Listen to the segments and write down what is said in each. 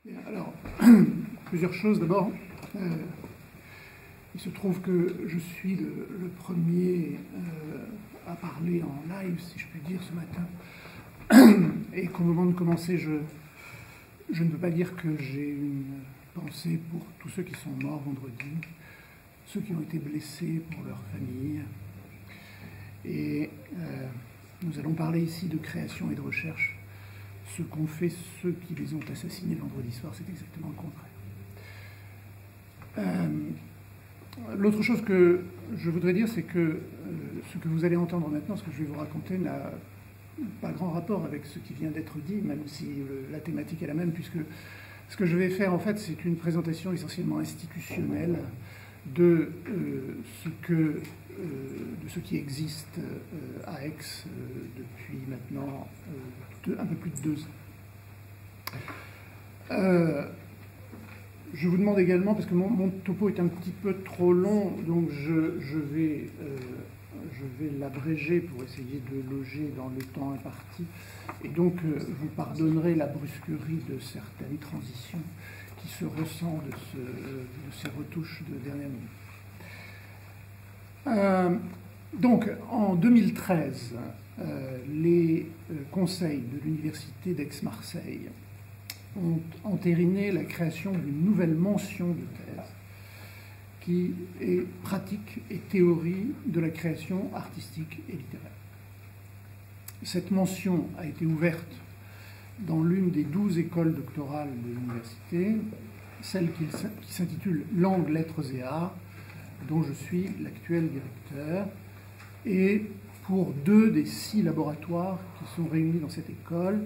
Bien, alors, plusieurs choses. D'abord, il se trouve que je suis le premier à parler en live, si je puis dire, ce matin. Et qu'au moment de commencer, je ne peux pas dire que j'ai une pensée pour tous ceux qui sont morts vendredi, ceux qui ont été blessés pour leur famille. Et nous allons parler ici de création et de recherche. Ce qu'ont fait ceux qui les ont assassinés vendredi soir, c'est exactement le contraire. L'autre chose que je voudrais dire, c'est que ce que vous allez entendre maintenant, ce que je vais vous raconter, n'a pas grand rapport avec ce qui vient d'être dit, même si la thématique est la même, puisque ce que je vais faire, en fait, c'est une présentation essentiellement institutionnelle de ce qui existe à Aix depuis maintenant un peu plus de 2 ans. Je vous demande également, parce que mon topo est un petit peu trop long, donc je vais l'abréger pour essayer de loger dans le temps imparti, et donc vous pardonnerez la brusquerie de certaines transitions qui se ressent de ces retouches de dernière minute. Donc, en 2013, les conseils de l'Université d'Aix-Marseille ont entériné la création d'une nouvelle mention de thèse qui est pratique et théorie de la création artistique et littéraire. Cette mention a été ouverte dans l'une des 12 écoles doctorales de l'université, celle qui s'intitule Langues, Lettres et Arts, dont je suis l'actuel directeur, et pour 2 des 6 laboratoires qui sont réunis dans cette école,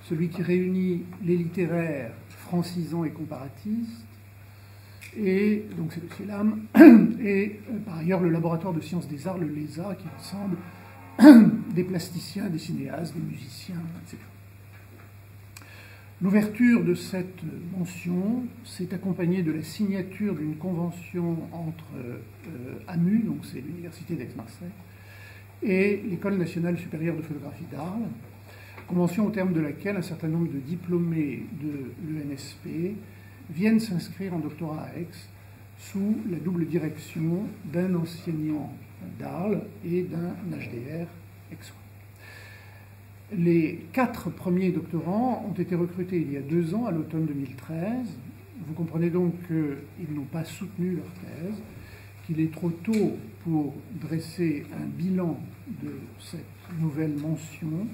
celui qui réunit les littéraires, francisants et comparatistes, et donc c'est le CELAM, et par ailleurs le laboratoire de sciences des arts, le LESA, qui rassemble des plasticiens, des cinéastes, des musiciens, etc. L'ouverture de cette mention s'est accompagnée de la signature d'une convention entre AMU, donc c'est l'Université d'Aix-Marseille, et l'École nationale supérieure de photographie d'Arles, convention au terme de laquelle un certain nombre de diplômés de l'ENSP viennent s'inscrire en doctorat à Aix sous la double direction d'un enseignant d'Arles et d'un HDR aixois. Les 4 premiers doctorants ont été recrutés il y a 2 ans, à l'automne 2013. Vous comprenez donc qu'ils n'ont pas soutenu leur thèse, qu'il est trop tôt pour dresser un bilan de cette nouvelle mention.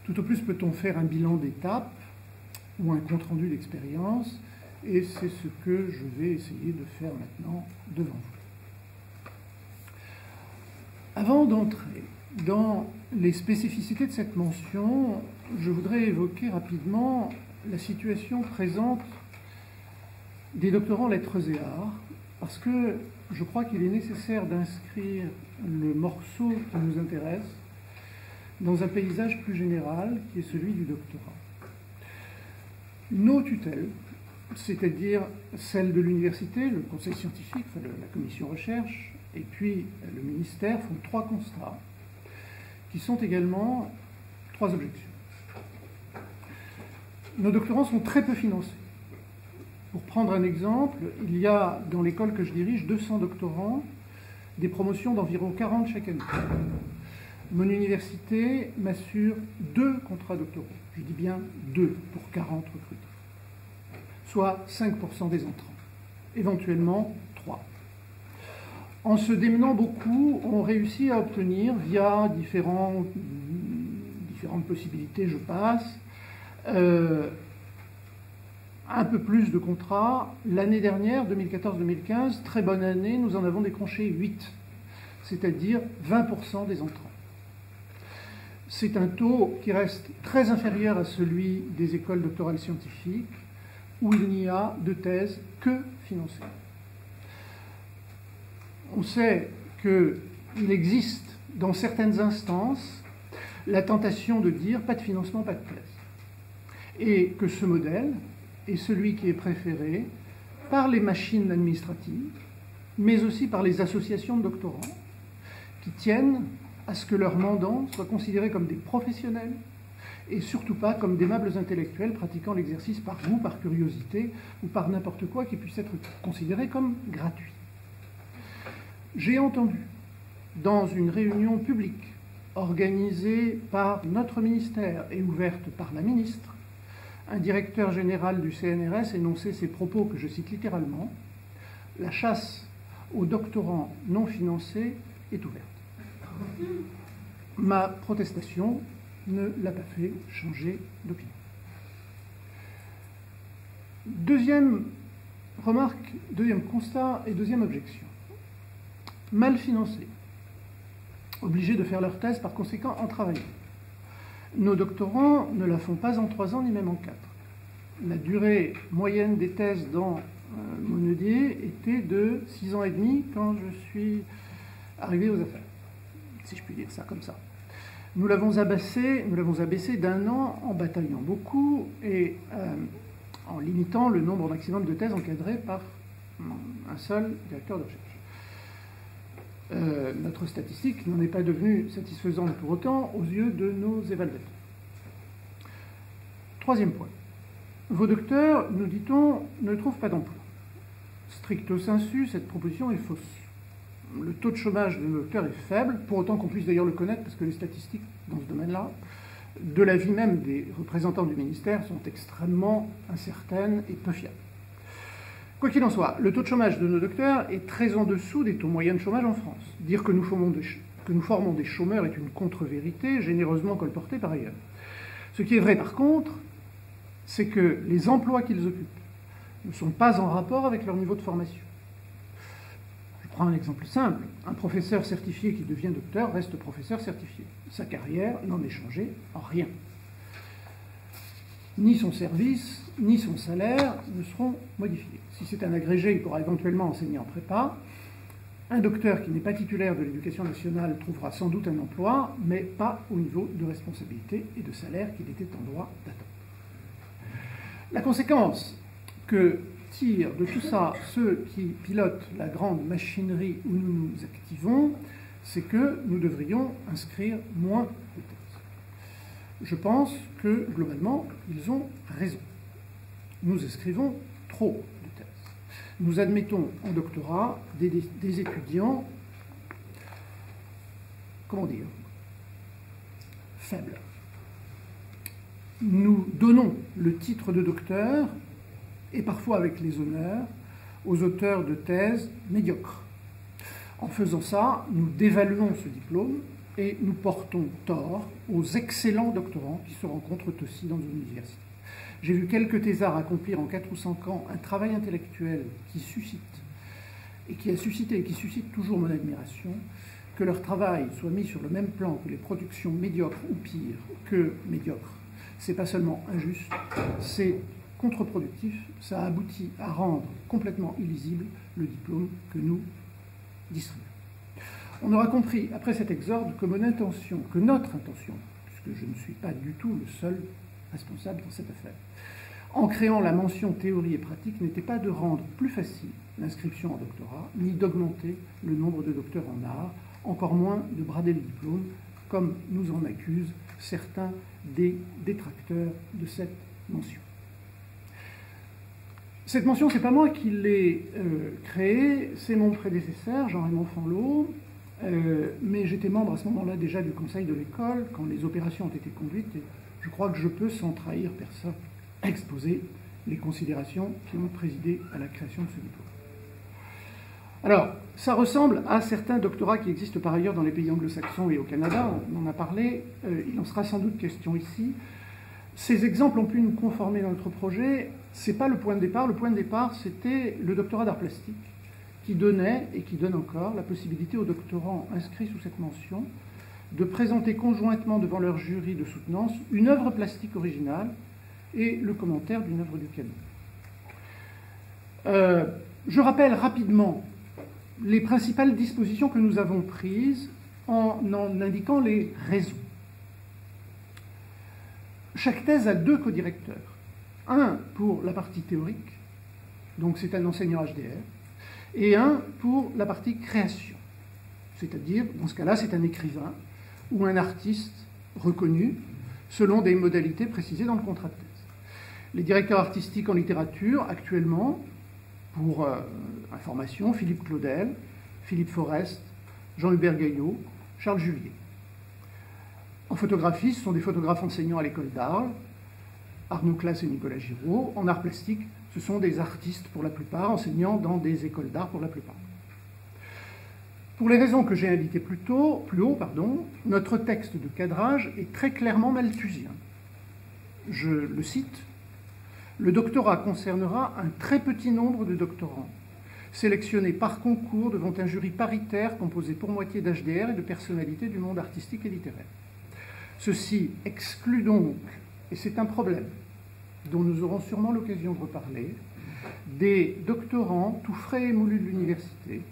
Tout au plus peut-on faire un bilan d'étape ou un compte-rendu d'expérience, et c'est ce que je vais essayer de faire maintenant devant vous. Avant d'entrer dans les spécificités de cette mention, je voudrais évoquer rapidement la situation présente des doctorants lettres et arts, parce que je crois qu'il est nécessaire d'inscrire le morceau qui nous intéresse dans un paysage plus général, qui est celui du doctorat. Nos tutelles, c'est-à-dire celles de l'université, le conseil scientifique, la commission recherche, et puis le ministère, font 3 constats, qui sont également 3 objections. Nos doctorants sont très peu financés. Pour prendre un exemple, il y a dans l'école que je dirige 200 doctorants, des promotions d'environ 40 chaque année. Mon université m'assure 2 contrats doctoraux. Je dis bien 2 pour 40 recrutés, soit 5% des entrants, éventuellement 3. En se démenant beaucoup, on réussit à obtenir, via différentes possibilités, je passe, un peu plus de contrats. L'année dernière, 2014-2015, très bonne année, nous en avons décroché 8, c'est-à-dire 20% des entrants. C'est un taux qui reste très inférieur à celui des écoles doctorales scientifiques, où il n'y a de thèse que financée. On sait qu'il existe dans certaines instances la tentation de dire pas de financement, pas de thèse. Et que ce modèle est celui qui est préféré par les machines administratives, mais aussi par les associations de doctorants, qui tiennent à ce que leurs mandants soient considérés comme des professionnels et surtout pas comme d'aimables intellectuels pratiquant l'exercice par goût, par curiosité ou par n'importe quoi qui puisse être considéré comme gratuit. J'ai entendu, dans une réunion publique organisée par notre ministère et ouverte par la ministre, un directeur général du CNRS énoncer ces propos que je cite littéralement: « La chasse aux doctorants non financés est ouverte. » Ma protestation ne l'a pas fait changer d'opinion. Deuxième remarque, deuxième constat et deuxième objection. Mal financés, obligés de faire leur thèse par conséquent en travaillant. Nos doctorants ne la font pas en 3 ans ni même en 4. La durée moyenne des thèses dans Monedier était de 6 ans et demi quand je suis arrivé aux affaires, si je puis dire ça comme ça. Nous l'avons abaissé d'1 an en bataillant beaucoup et en limitant le nombre maximum de thèses encadrées par un seul directeur de recherche. Notre statistique n'en est pas devenue satisfaisante pour autant aux yeux de nos évaluateurs. Troisième point. Vos docteurs, nous dit-on, ne trouvent pas d'emploi. Stricto sensu, cette proposition est fausse. Le taux de chômage de nos docteurs est faible, pour autant qu'on puisse d'ailleurs le connaître, parce que les statistiques dans ce domaine-là, de l'avis même des représentants du ministère, sont extrêmement incertaines et peu fiables. Quoi qu'il en soit, le taux de chômage de nos docteurs est très en dessous des taux moyens de chômage en France. Dire que nous formons des chômeurs est une contre-vérité, généreusement colportée par ailleurs. Ce qui est vrai par contre, c'est que les emplois qu'ils occupent ne sont pas en rapport avec leur niveau de formation. Je prends un exemple simple. Un professeur certifié qui devient docteur reste professeur certifié. Sa carrière n'en est changée en rien. Ni son service, ni son salaire ne seront modifiés. Si c'est un agrégé, il pourra éventuellement enseigner en prépa. Un docteur qui n'est pas titulaire de l'Éducation nationale trouvera sans doute un emploi, mais pas au niveau de responsabilité et de salaire qu'il était en droit d'attendre. La conséquence que tirent de tout ça ceux qui pilotent la grande machinerie où nous nous activons, c'est que nous devrions inscrire moins de thèses. Je pense que, globalement, ils ont raison. Nous inscrivons trop de thèses. Nous admettons en doctorat des étudiants, comment dire, faibles. Nous donnons le titre de docteur, et parfois avec les honneurs, aux auteurs de thèses médiocres. En faisant ça, nous dévaluons ce diplôme et nous portons tort aux excellents doctorants qui se rencontrent aussi dans nos universités. J'ai vu quelques thésards accomplir en 4 ou 5 ans un travail intellectuel qui suscite, et qui a suscité et qui suscite toujours mon admiration. Que leur travail soit mis sur le même plan que les productions médiocres ou pires que médiocres, c'est pas seulement injuste, c'est contre-productif, ça aboutit à rendre complètement illisible le diplôme que nous distribuons. On aura compris, après cet exorde, que notre intention, puisque je ne suis pas du tout le seul responsable dans cette affaire, en créant la mention théorie et pratique, n'était pas de rendre plus facile l'inscription en doctorat, ni d'augmenter le nombre de docteurs en art, encore moins de brader le diplôme, comme nous en accusent certains des détracteurs de cette mention. Cette mention, ce n'est pas moi qui l'ai créée, c'est mon prédécesseur, Jean-Raymond Fanlot, mais j'étais membre à ce moment-là déjà du conseil de l'école quand les opérations ont été conduites, et je crois que je peux, sans trahir personne, exposer les considérations qui ont présidé à la création de ce diplôme. Alors, ça ressemble à certains doctorats qui existent par ailleurs dans les pays anglo-saxons et au Canada, on en a parlé, il en sera sans doute question ici. Ces exemples ont pu nous conformer dans notre projet. Ce n'est pas le point de départ. Le point de départ, c'était le doctorat d'art plastique, qui donnait, et qui donne encore, la possibilité aux doctorants inscrits sous cette mention de présenter conjointement devant leur jury de soutenance une œuvre plastique originale et le commentaire d'une œuvre du canon. Je rappelle rapidement les principales dispositions que nous avons prises en indiquant les raisons. Chaque thèse a 2 codirecteurs. Un pour la partie théorique, donc c'est un enseignant HDR, et un pour la partie création. C'est-à-dire, dans ce cas-là, c'est un écrivain ou un artiste reconnu, selon des modalités précisées dans le contrat de thèse. Les directeurs artistiques en littérature, actuellement, pour information, Philippe Claudel, Philippe Forest, Jean-Hubert Gaillot, Charles Julier. En photographie, ce sont des photographes enseignants à l'école d'Arles, Arnaud Classe et Nicolas Giraud. En art plastique, ce sont des artistes pour la plupart, enseignant dans des écoles d'art pour la plupart. Pour les raisons que j'ai indiquées plus haut, notre texte de cadrage est très clairement malthusien. Je le cite. Le doctorat concernera un très petit nombre de doctorants, sélectionnés par concours devant un jury paritaire composé pour moitié d'HDR et de personnalités du monde artistique et littéraire. Ceci exclut donc, et c'est un problème dont nous aurons sûrement l'occasion de reparler, des doctorants tout frais et moulus de l'université,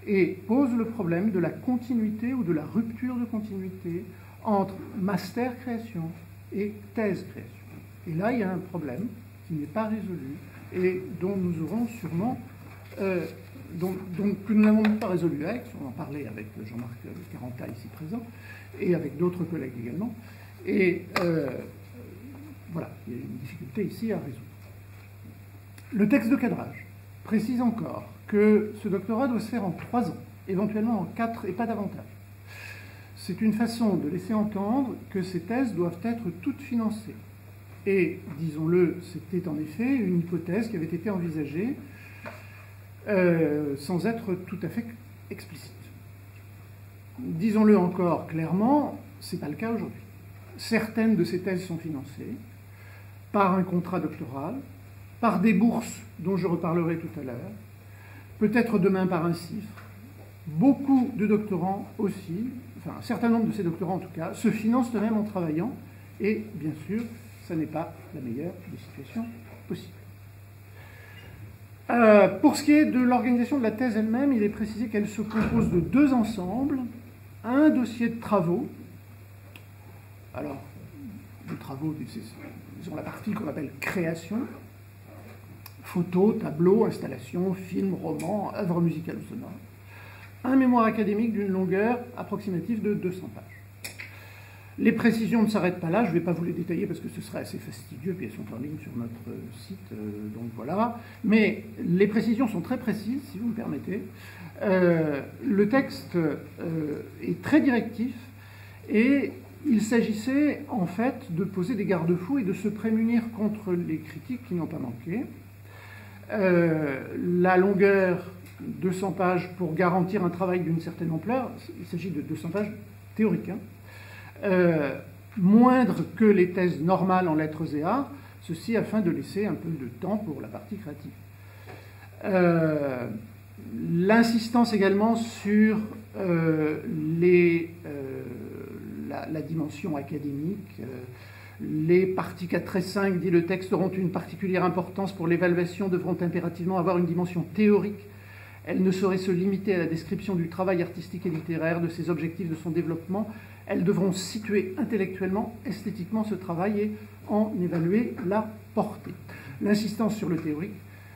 et pose le problème de la continuité ou de la rupture de continuité entre master création et thèse création. Et là, il y a un problème qui n'est pas résolu et dont nous aurons sûrement, que nous n'avons pas résolu avec, on en parlait avec Jean-Marc Caranta ici présent, et avec d'autres collègues également, et voilà, il y a une difficulté ici à résoudre. Le texte de cadrage précise encore que ce doctorat doit se faire en 3 ans, éventuellement en 4 et pas davantage. C'est une façon de laisser entendre que ces thèses doivent être toutes financées. Et, disons-le, c'était en effet une hypothèse qui avait été envisagée sans être tout à fait explicite. Disons-le encore clairement, ce n'est pas le cas aujourd'hui. Certaines de ces thèses sont financées par un contrat doctoral, par des bourses dont je reparlerai tout à l'heure, peut-être demain par un CIFRE. Beaucoup de doctorants aussi, enfin un certain nombre de ces doctorants en tout cas, se financent eux-mêmes en travaillant, et bien sûr, ce n'est pas la meilleure des situations possibles. Pour ce qui est de l'organisation de la thèse elle-même, il est précisé qu'elle se compose de 2 ensembles, un dossier de travaux. Alors, les travaux, ils ont la partie qu'on appelle création, photos, tableaux, installations, films, romans, œuvres musicales ou sonores. Un mémoire académique d'une longueur approximative de 200 pages. Les précisions ne s'arrêtent pas là, je ne vais pas vous les détailler parce que ce serait assez fastidieux, puis elles sont en ligne sur notre site, donc voilà. Mais les précisions sont très précises, si vous me permettez. Le texte est très directif et il s'agissait en fait de poser des garde-fous et de se prémunir contre les critiques qui n'ont pas manqué. La longueur, 200 pages pour garantir un travail d'une certaine ampleur, il s'agit de 200 pages théoriques, hein. Moindre que les thèses normales en lettres et arts, ceci afin de laisser un peu de temps pour la partie créative. L'insistance également sur la dimension académique. Les parties 4 et 5, dit le texte, auront une particulière importance pour l'évaluation, devront impérativement avoir une dimension théorique. Elles ne sauraient se limiter à la description du travail artistique et littéraire, de ses objectifs, de son développement. Elles devront situer intellectuellement, esthétiquement ce travail et en évaluer la portée. L'insistance sur le théorique,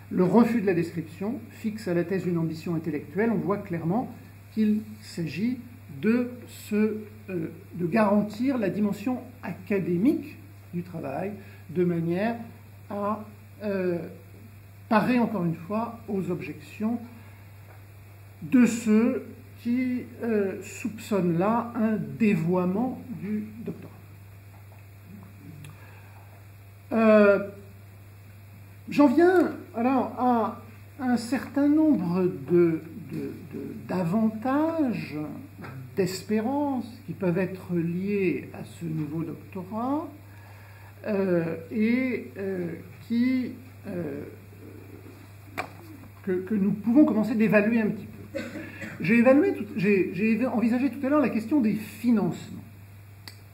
le refus de la description, fixe à la thèse une ambition intellectuelle. On voit clairement qu'il s'agit de garantir la dimension académique du travail de manière à parer encore une fois aux objections de ceux qui soupçonnent là un dévoiement du doctorat. J'en viens alors à un certain nombre d'avantages, d'espérances qui peuvent être liés à ce nouveau doctorat que nous pouvons commencer d'évaluer un petit peu. J'ai envisagé tout à l'heure la question des financements,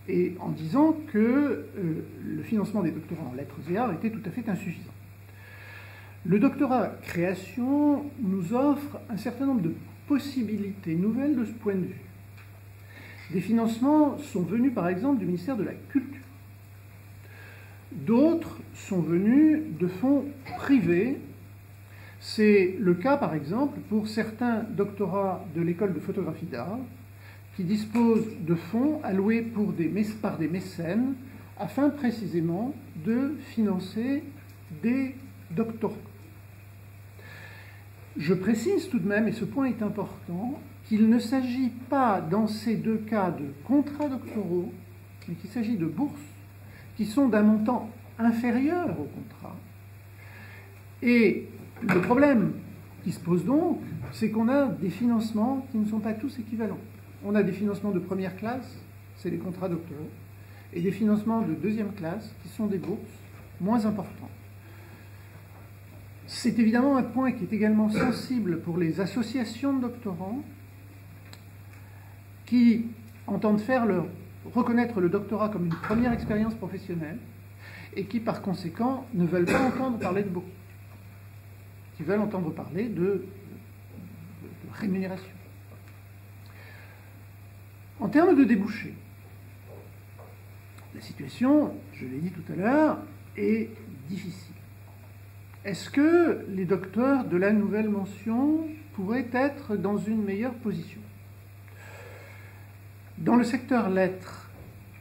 et en disant que le financement des doctorats en lettres et arts était tout à fait insuffisant. Le doctorat création nous offre un certain nombre de possibilités nouvelles de ce point de vue. Des financements sont venus par exemple du ministère de la Culture. D'autres sont venus de fonds privés. C'est le cas, par exemple, pour certains doctorats de l'école de photographie d'art qui disposent de fonds alloués par des mécènes afin précisément de financer des doctorats. Je précise tout de même, et ce point est important, qu'il ne s'agit pas dans ces deux cas de contrats doctoraux, mais qu'il s'agit de bourses qui sont d'un montant inférieur au contrat. Et le problème qui se pose donc, c'est qu'on a des financements qui ne sont pas tous équivalents. On a des financements de première classe, c'est les contrats doctoraux, et des financements de deuxième classe, qui sont des bourses moins importantes. C'est évidemment un point qui est également sensible pour les associations de doctorants qui entendent reconnaître le doctorat comme une première expérience professionnelle et qui, par conséquent, ne veulent pas entendre parler de bourse, qui veulent entendre parler de rémunération. En termes de débouchés, la situation, je l'ai dit tout à l'heure, est difficile. Est-ce que les docteurs de la nouvelle mention pourraient être dans une meilleure position? Dans le secteur lettres,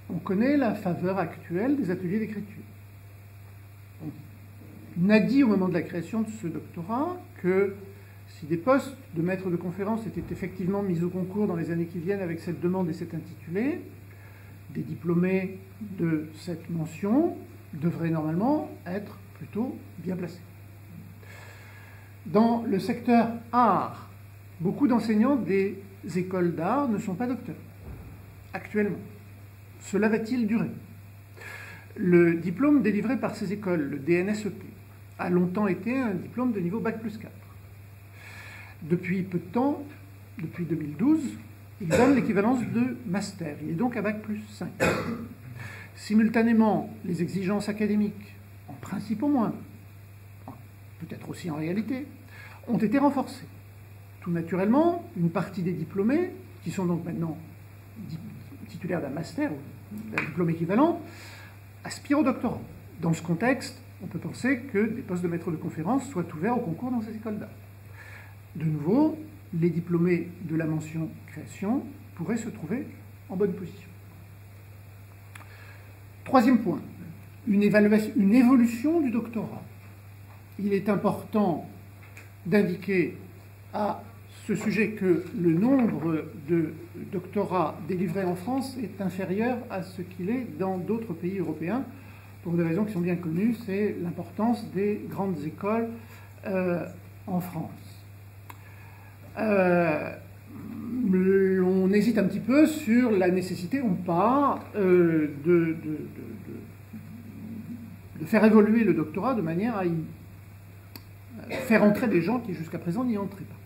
on connaît la faveur actuelle des ateliers d'écriture. On a dit au moment de la création de ce doctorat que si des postes de maître de conférence étaient effectivement mis au concours dans les années qui viennent avec cette demande et cet intitulé, des diplômés de cette mention devraient normalement être plutôt bien placés. Dans le secteur art, beaucoup d'enseignants des écoles d'art ne sont pas docteurs, actuellement. Cela va-t-il durer? Le diplôme délivré par ces écoles, le DNSEP, a longtemps été un diplôme de niveau Bac+4. Depuis peu de temps, depuis 2012, il donne l'équivalence de master. Il est donc à Bac+5. Simultanément, les exigences académiques, en principe au moins, peut-être aussi en réalité, ont été renforcées. Tout naturellement, une partie des diplômés, qui sont donc maintenant titulaires d'un master ou d'un diplôme équivalent, aspirent au doctorat. Dans ce contexte, on peut penser que des postes de maître de conférence soient ouverts au concours dans ces écoles d'art. De nouveau, les diplômés de la mention création pourraient se trouver en bonne position. Troisième point, une évolution du doctorat. Il est important d'indiquer à ce sujet que le nombre de doctorats délivrés en France est inférieur à ce qu'il est dans d'autres pays européens, pour des raisons qui sont bien connues, c'est l'importance des grandes écoles en France. On hésite un petit peu sur la nécessité ou pas de faire évoluer le doctorat de manière à y faire entrer des gens qui jusqu'à présent n'y entraient pas.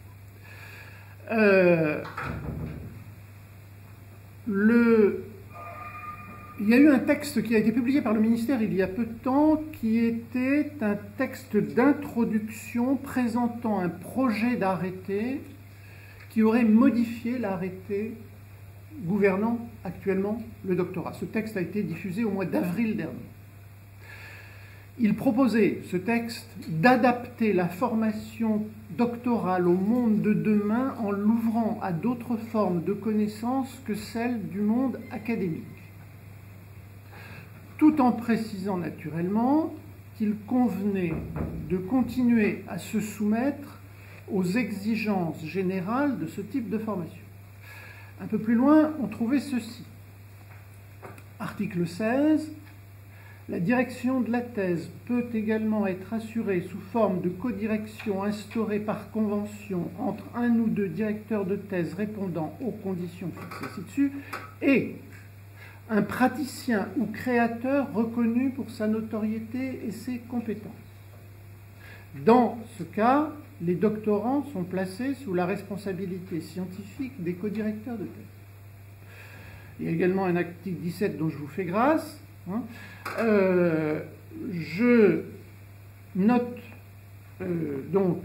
Il y a eu un texte qui a été publié par le ministère il y a peu de temps qui était un texte d'introduction présentant un projet d'arrêté qui aurait modifié l'arrêté gouvernant actuellement le doctorat. Ce texte a été diffusé au mois d'avril dernier. Il proposait, ce texte, d'adapter la formation doctorale au monde de demain en l'ouvrant à d'autres formes de connaissances que celles du monde académique, tout en précisant naturellement qu'il convenait de continuer à se soumettre aux exigences générales de ce type de formation. Un peu plus loin, on trouvait ceci. Article 16. La direction de la thèse peut également être assurée sous forme de codirection instaurée par convention entre un ou deux directeurs de thèse répondant aux conditions fixées ci-dessus et un praticien ou créateur reconnu pour sa notoriété et ses compétences. Dans ce cas, les doctorants sont placés sous la responsabilité scientifique des codirecteurs de thèse. Il y a également un article 17 dont je vous fais grâce. Je note donc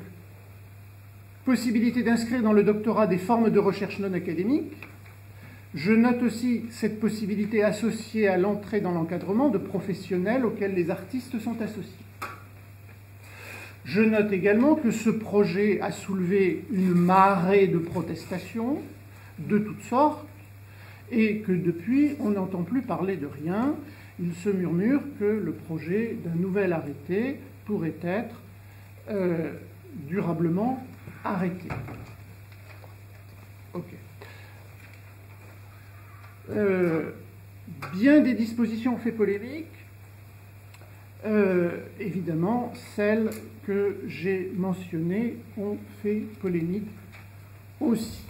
possibilité d'inscrire dans le doctorat des formes de recherche non académiques. Je note aussi cette possibilité associée à l'entrée dans l'encadrement de professionnels auxquels les artistes sont associés. Je note également que ce projet a soulevé une marée de protestations de toutes sortes et que depuis, on n'entend plus parler de rien Il se murmure que le projet d'un nouvel arrêté pourrait être durablement arrêté. Ok. Bien des dispositions ont fait polémique. Évidemment, celles que j'ai mentionnées ont fait polémique aussi.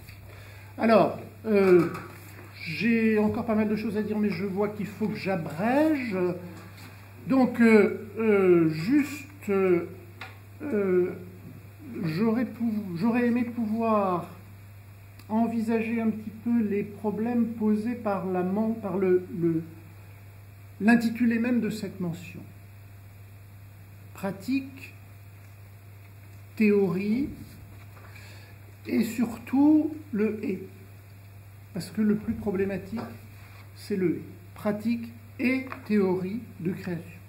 Alors, j'ai encore pas mal de choses à dire, mais je vois qu'il faut que j'abrège. Donc, j'aurais aimé pouvoir envisager un petit peu les problèmes posés par l'intitulé même de cette mention. Pratique, théorie, et surtout le « et ». Parce que le plus problématique, c'est le « et ». Pratique et théorie de création.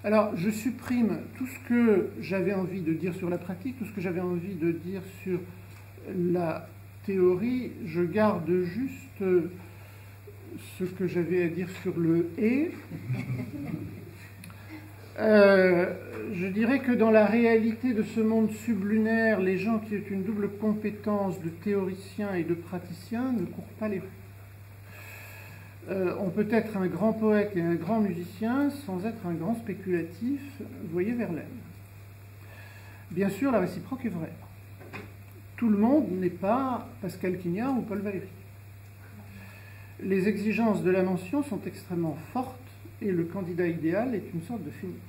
Alors, je supprime tout ce que j'avais envie de dire sur la pratique, tout ce que j'avais envie de dire sur la théorie. Je garde juste ce que j'avais à dire sur le « et ». Je dirais que dans la réalité de ce monde sublunaire, les gens qui ont une double compétence de théoricien et de praticien ne courent pas les rues. On peut être un grand poète et un grand musicien sans être un grand spéculatif, voyez Verlaine. Bien sûr, la réciproque est vraie. Tout le monde n'est pas Pascal Quignard ou Paul Valéry. Les exigences de la mention sont extrêmement fortes et le candidat idéal est une sorte de phénix.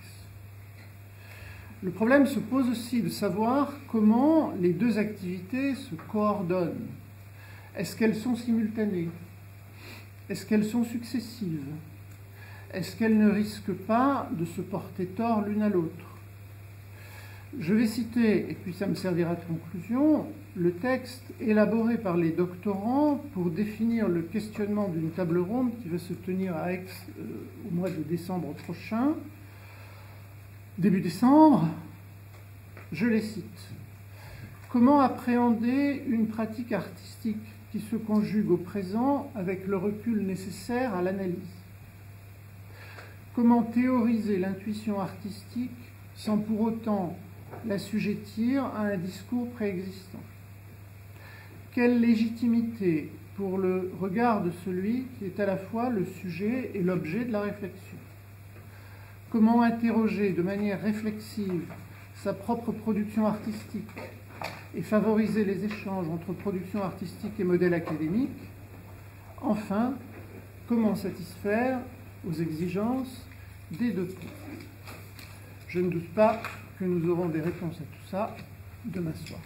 Le problème se pose aussi de savoir comment les deux activités se coordonnent. Est-ce qu'elles sont simultanées? Est-ce qu'elles sont successives? Est-ce qu'elles ne risquent pas de se porter tort l'une à l'autre? Je vais citer, et puis ça me servira de conclusion, le texte élaboré par les doctorants pour définir le questionnement d'une table ronde qui va se tenir à Aix au mois de décembre prochain, début décembre. Je les cite. Comment appréhender une pratique artistique qui se conjugue au présent avec le recul nécessaire à l'analyse? Comment théoriser l'intuition artistique sans pour autant l'assujettir à un discours préexistant? Quelle légitimité pour le regard de celui qui est à la fois le sujet et l'objet de la réflexion? Comment interroger de manière réflexive sa propre production artistique et favoriser les échanges entre production artistique et modèle académique? Enfin, comment satisfaire aux exigences des deux pôles? Je ne doute pas que nous aurons des réponses à tout ça demain soir.